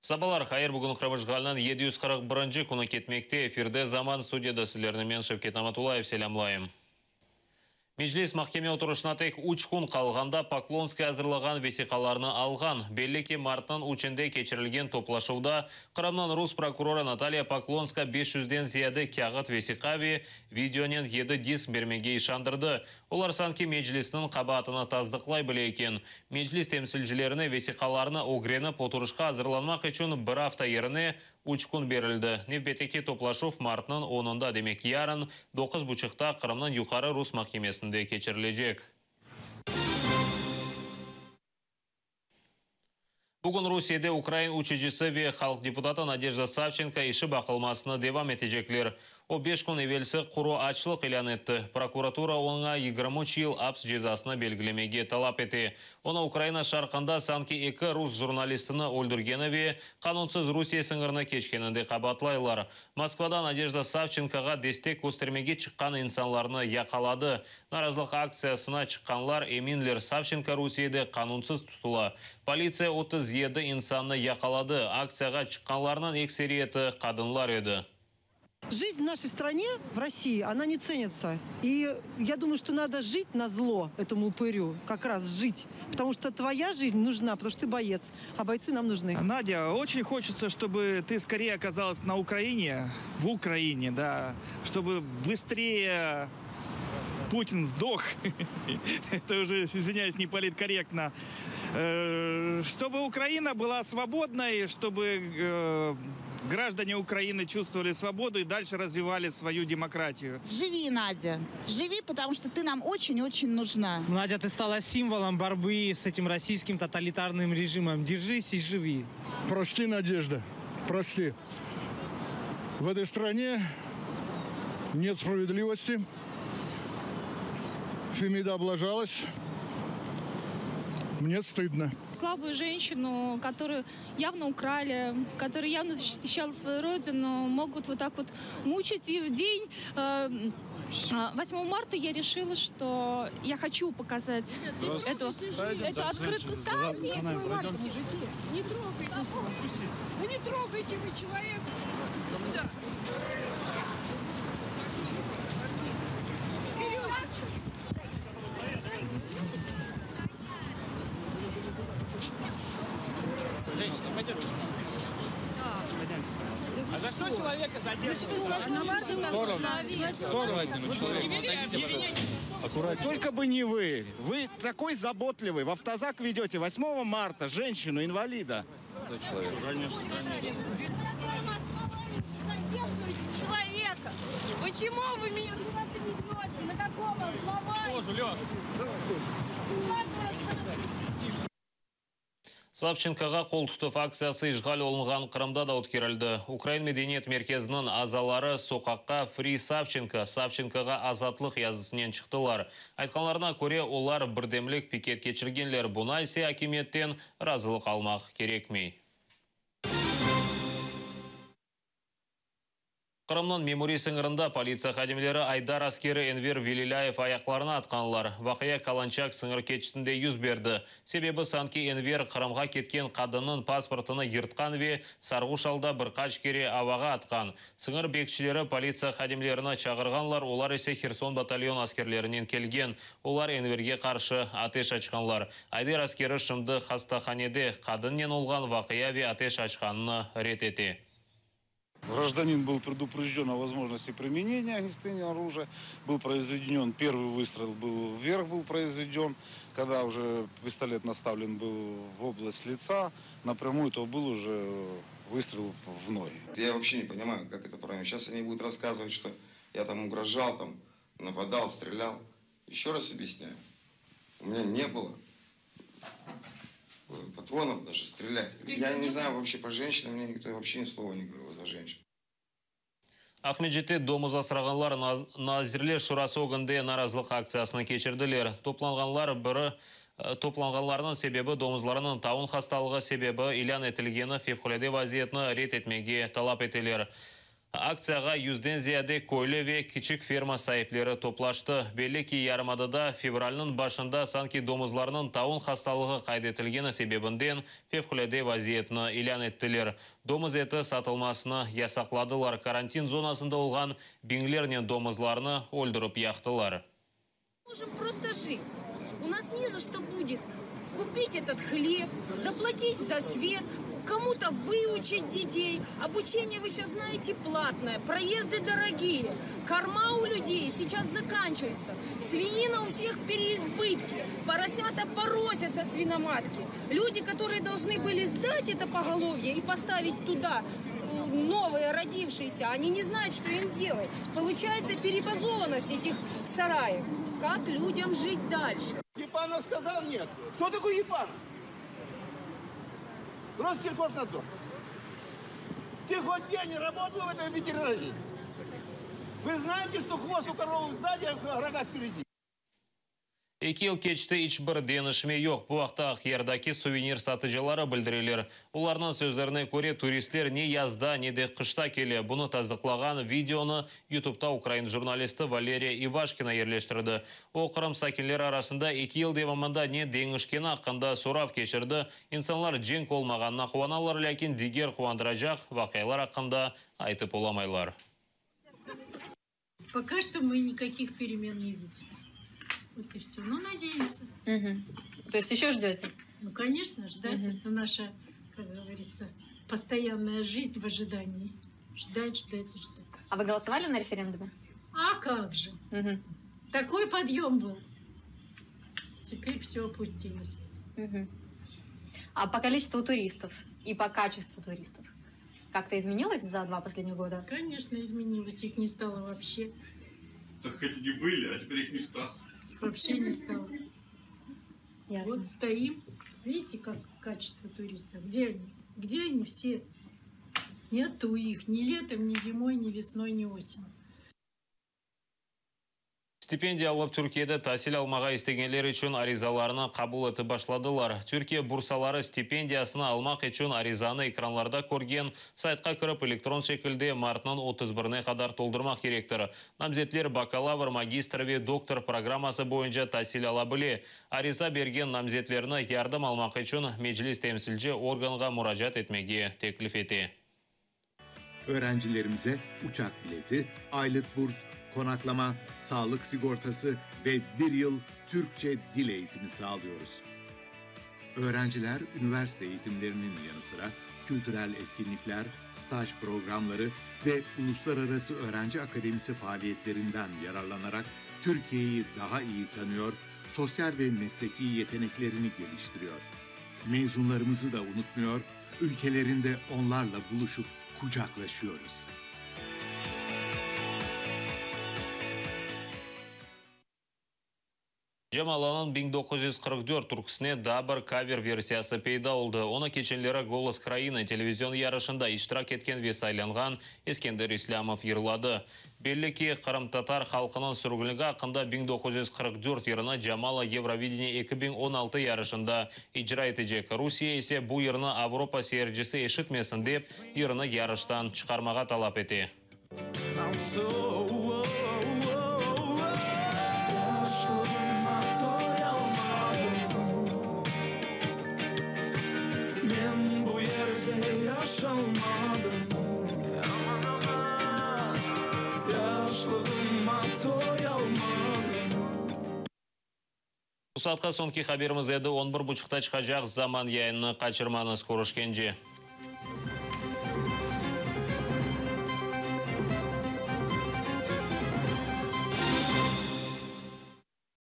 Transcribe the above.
Сабалар қайыр бүгін Қырғызстаннан 741 күні кетмекте. Эфирде заман студияда сіздерінің мен Шевкет Аматулаев селямлайым. Межлис махкеме отырышына тек 3 күн қалғанда Поклонский әзірлаған весиқаларны алған. Белли ки мартынан ученде кечірілген топлашуда Қырамнан рус прокурора Наталья Поклонска 500-ден зияды кағыт весиқави видеонен 7 диск бермеге ишандырды. Олар санки Межлистің қабатына таздықлай біле екен. Межлис темсілжілеріне весиқаларны огреніп отырышқа азырланмақ үшін бір афта еріне 3 күн берілді. Невбетеке топлашув мартынан 10-да демек ярын 9:30-та Қырымнан юқары рус махкемесінде кечірілежек. Бүгін Русияде Украин учежісі ве халық депутаты Надежда Савченко іші бақылмасыны девам етежеклер. О 5 күн евелсі құру ачылық илан етті. Прокуратура оңа 23 ел апс жезасына белгілемеге талап еті. Оны Украина шарқында санки 2 рус журналистіні өлдіргені ве қанунсыз Русия сыңғырына кешкенінде қабатлайлар. Москвада Надежда Савченкоға дестек көстермеге шыққан инсанларны яқалады. Наразылық акциясына шыққанлар Эминлер Савченко Русияде қанунсыз тұтыла. Полиция 37 инсанны яқалады. Акцияға шыққанларынан эксериеті қадынлар еді. Жизнь в нашей стране, в России, она не ценится. И я думаю, что надо жить на зло этому упырю, как раз жить. Потому что твоя жизнь нужна, потому что ты боец, а бойцы нам нужны. Надя, очень хочется, чтобы ты скорее оказалась на Украине, в Украине, да, чтобы быстрее Путин сдох. Это уже, извиняюсь, не политкорректно. Чтобы Украина была свободной, чтобы граждане Украины чувствовали свободу и дальше развивали свою демократию. Живи, Надя. Живи, потому что ты нам очень-очень нужна. Надя, ты стала символом борьбы с этим российским тоталитарным режимом. Держись и живи. Прости, Надежда, прости. В этой стране нет справедливости. Фемида облажалась. Мне стыдно. Слабую женщину, которую явно украли, которая явно защищала свою родину, могут вот так вот мучить. И в день 8 марта я решила, что я хочу показать эту открытку. Не трогайте. Вы не трогайте, вы человек. А за что человека задерживают? Только бы не вы. Вы такой заботливый. В автозак ведете 8 марта женщину-инвалида. Человека. Почему вы меня куда-то не ведете? На каком основании? Савченкоға қол тұтып акциясы ишғал олынған Қырымда да өткерілді. Украин Медениет мерkezінің азалары соқаққа Фри Савченко, Савченкоға азатлық язысынен шықтылар. Айтқанларына көре олар бірдемлік пикет кечіргенлер. Бұна есе акиметтен разылық алмақ керекмей. Қырымның мемори сыңырында полиция қадемлері Айдар аскері Энвер Велиляев аяқларына атқанылар. Вақия Каланчак сыңыр кетшітінде юз берді. Себебі санки Энвер Қырымға кеткен қадының паспортыны ертқан ве Сарғушалда бір қач кере аваға атқан. Сыңыр бекшілері полиция қадемлеріне чағырғанлар, олар есе Херсон батальон аскерлерінен келген. Олар Энверге қаршы атеш ашқанлар. Айдар аскері шымды хастаханеде қадыннен олған вақия ве атеш ашқанына рет ете. Гражданин был предупрежден о возможности применения огнестрельного оружия. Был произведен, первый выстрел был вверх, был произведен. Когда уже пистолет наставлен был в область лица, напрямую, то был уже выстрел в ноги. Я вообще не понимаю, как это правильно. Сейчас они будут рассказывать, что я там угрожал, там, нападал, стрелял. Еще раз объясняю. У меня не было патронов даже стрелять. Я не знаю вообще по женщинам, мне никто вообще ни слова не говорил за женщин. Ахмеджетте домыз асырағанлар Назирлер шурасы оғынды наразылық акциясына кешірділер. Топланғанларының себебі домызларының тауын хасталығы себебі илян етілгені февқоледе вазиетіні рет етмеге талап етелер. Акцияға 100-ден зияде көйлі ве кичік ферма сайыплері топлашты. Белі ки ярымадыда февралінің башында санки домызларының тауын хасталығы қайдетілгені себебінден февкуледе вазиетіні илян еттілер. Домыз еті сатылмасыны ясақладылар. Карантин зонасында олған бинглернен домызларыны өлдіріп яқтылар. Можем просто жить. У нас не за что будет купить этот хлеб, заплатить за свет, кому-то выучить детей. Обучение, вы сейчас знаете, платное, проезды дорогие, корма у людей сейчас заканчиваются, свинина у всех переизбытки, поросята поросятся свиноматки. Люди, которые должны были сдать это поголовье и поставить туда новые родившиеся, они не знают, что им делать. Получается перебазованность этих сараев. Как людям жить дальше? Епанов сказал нет. Кто такой Епанов? Россельхознадзор. Ты хоть день не работал в этой ветеринарии? Вы знаете, что хвост у коровы сзади, а рога впереди? 2 ел кечті ичбір денішме yok. Bu vaqta Aqyar'daki suvenir satıcıları bildirilер. Ularının sözlerine göre turistler ne yazda ne de kışta kelе. Bunu tasdiqlagan videonu YouTube'da Ukrayna jurnalisti Valeriya Ivashkina yerleştirdi. O Kırım sakinleri arasında 2 yıl devamında ne denişkeni hakkında sorav keçirdi. İnsanlar cenk olmağanına kuvanalar, lakin diger kuvandıracak vakaylar hakkında aytıp olamaylar. Пока что мы никаких перемен не видим. Вот и все. Ну, надеемся. То есть еще ждете? Ну, конечно, ждать. Это наша, как говорится, постоянная жизнь в ожидании. Ждать, ждать и ждать. А вы голосовали на референдуме? А как же? Такой подъем был. Теперь все опустилось. А по количеству туристов и по качеству туристов как-то изменилось за 2 последних года? Конечно, изменилось. Их не стало вообще. Так хоть и были, а теперь их не стало. Вообще не стало. Ясно. Вот стоим. Видите, как качество туристов? Где они? Где они все? Нету их ни летом, ни зимой, ни весной, ни осенью. Стипендия алып Түркияда тәсіл алмаға істегенлер үшін аризаларына қабыл еті башладылар. Түркия бурсалары стипендиясына алмақ үшін аризаны экранларда көрген сайтқа кіріп электрон шекілде мартының 31-не қадар толдырмақ керектір. Намзетлер бакалавр, магистр ве доктор программасы бойынша тәсіл ала біле. Ариза берген намзетлеріне ярдым алмақ үшін мeclis темсілші органға мұражат etmеге teklif ете. Öğrencilerimize uçak bileti, aylık burs, konaklama, sağlık sigortası ve 1 yıl Türkçe dil eğitimi sağlıyoruz. Öğrenciler üniversite eğitimlerinin yanı sıra kültürel etkinlikler, staj programları ve uluslararası öğrenci akademisi faaliyetlerinden yararlanarak Türkiye'yi daha iyi tanıyor, sosyal ve mesleki yeteneklerini geliştiriyor. Mezunlarımızı da unutmuyor, ülkelerinde onlarla buluşup kucaklaşıyoruz. Джамаланың 1944 түркісіне дабыр кавер версиясы пейда oldu. Оны кеченлері «Голос Краины» телевизион ярышында иштирак еткен ве сайланған Ескендер Ислямов йырлады. Белли ки Қырым-татар халқының сүргілігі ақында 1944 йырына Джамала Евровидение 2016 ярышында ижра етежек. Русия есе бұл йырны Авропа сейіржісі ешітмесін деп йырны ярыштан чықармаға талап ете. Bu saatқа sonki haberimiz edi. 11.30'da çıkacak zaman yayını kaçırmanız. Görüşkенше.